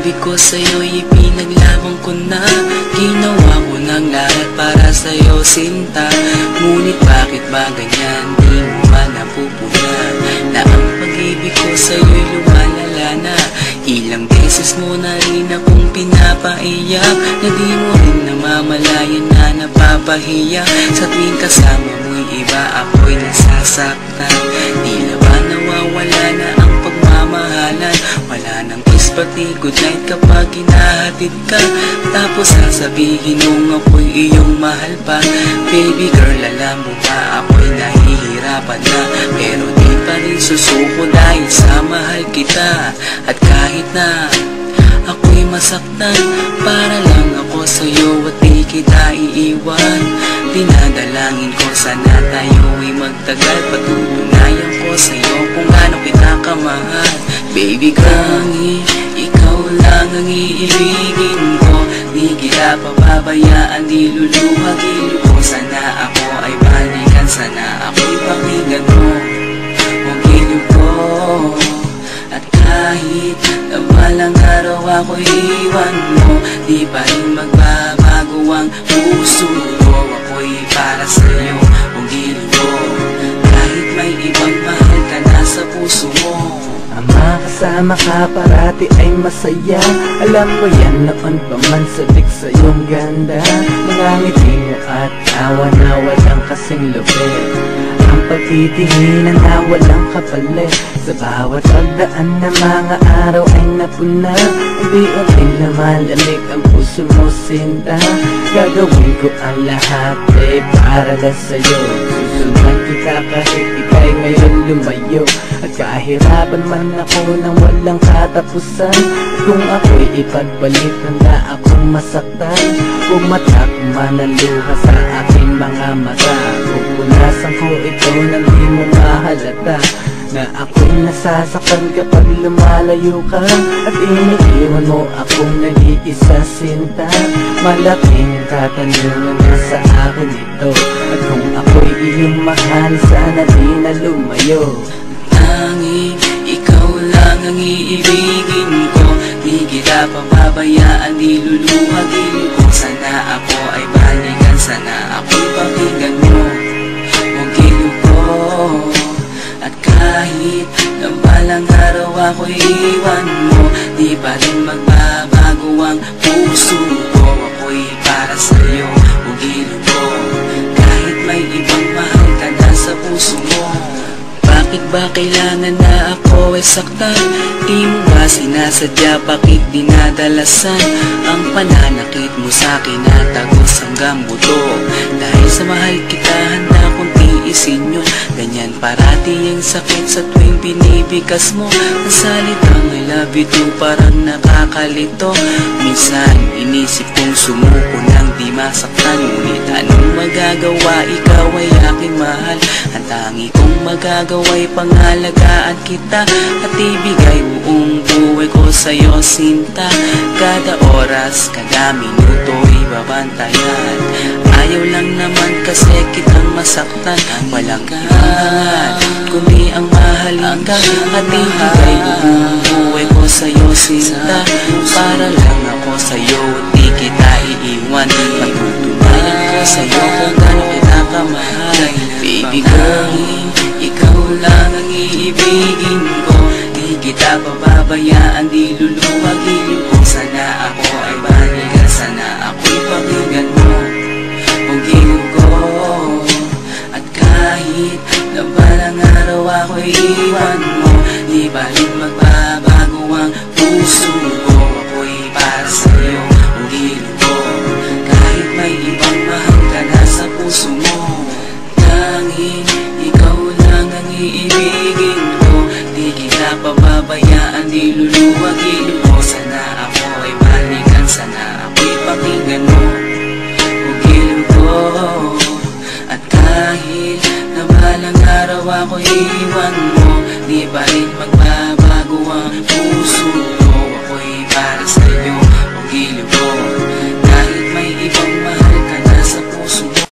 pag-ibig ko sa'yo'y ipinaglaban ko na. Ginawa ko ng lahat para sa'yo, sinta. Ngunit bakit ba ganyan, di mo ba napupunan na ang pag-ibig ko sa'yo'y lumalala na? Ilang beses mo na rin akong pinapaiyak, na di mo rin namamalayan na napapahiya. Sa tuwing kasama mo'y iba, ako'y nasasaktan. Tila ba nawawala na ang pagmamahalan? Wala nang kiss pati goodnight kapag hinahatid ka. Tapos sasabihin mong ako'y iyong mahal pa. Baby girl, alam mo ba ako'y nahihirapan na, pero di pa rin susuko dahil sa mahal kita. At kahit na ako'y masaktan, para lang ako sa'yo at di kita iiwan. Dinadalangin ko sana tayo'y magtagal, patutunayan ko sa'yo kung gaano kita kamahal. Baby girl, ikaw lang ang iibigin ko, di kita pababayaan, di luluhagin ko. Sana ako ay balikan, sana ako'y pakinggan mo ang giliw ko. At kahit na balang araw ako'y iwan mo, di pa rin magbabago ang puso ko. Ako'y para sa'yo, ang giliw ko. Kahit may ibang mahal ka na sa puso mo. Ang makasama ka parati ay masaya. Alam mo yan noon pa man sabik sa iyong ganda. Mga ngiti mo at tawa na walang kasing lupit. Ang pagtitinginan na walang kapalit. Sa bawat pagdaan na mga araw ay napuna. Unti-unting lumalamig ang puso mo, sinta. Gagawin ko ang lahat para lang sa'yo. Susundan kita kahit ika'y ngayon lumayo. At kahirapan man ako nang walang katapusan. Kung ako'y ipagbalik, handa akong masaktan. Kumatak man ang luha sa aking mga mata. Pupunasan ko ito nang di mo mahalata na ako'y nasasaktan kapag lumalayo ka. At iniiwan mo akong nag-iisa, sinta. Malaking katanungan na sa akin ito. At kung ako'y iyong mahal, sana di na lumayo. Tanging ikaw lang ang iibigin ko, di kita pababayaan, di luluhagin ko. Sana ako ay balikan, sana ako'y pakinggan mo ang giliw ko. At kahit na balang araw ako'y iwan mo, di pa rin magbabago ang puso ko. Ako'y para sa'yo, ang giliw ko. Kahit may ibang mahal ka na sa puso mo. Bakit ba kailangan na ako ay saktan? Di mo ba sinasadya, bakit dinadalasan ang pananakit mo sa'kin na tagos hanggang buto? Dahil sa mahal kita, handa kong tiisin yun. Ganyan parati ang sakit sa tuwing binibigas mo. Ang salitang I love you too parang nakakalito. Minsan inisip kong sumuko nang di masaktan. Ngunit anong magagawa, ikaw ay aking mahal. Ang tangi kong magagawa'y pangalagaan kita at ibigay buong buhay ko sa'yo, sinta. Kada oras, kada minuto'y babantayan. Ayaw lang naman kasi kitang masaktan. Walang ibang kundi ang mahalin ka at ibigay buong buhay ko sa'yo, sinta. Para lang ako sa'yo at di kita iiwan. Patutunayan ko sa'yo kung gaano kita kamahal. Baby girl, ikaw lang ang iibigin ko, di kita pababayaan, di luluhagin ko. Sana ako ay balikan, sana ako'y pakinggan mo ang giliw ko. At kahit na balang araw ako'y iwan mo, di ba rin magbabago ang puso ko. Ako'y para sa'yo, ang giliw ko. Kahit may ibang mahal ka na sa puso mo. Tanging ikaw lang ang iibigin ko, di kita pababayaan, di luluhagin ko. Sana ako ay balikan, sana ako'y pakinggan mo ang giliw ko. At kahit na balang araw ako'y iwan mo, di pa rin magbabago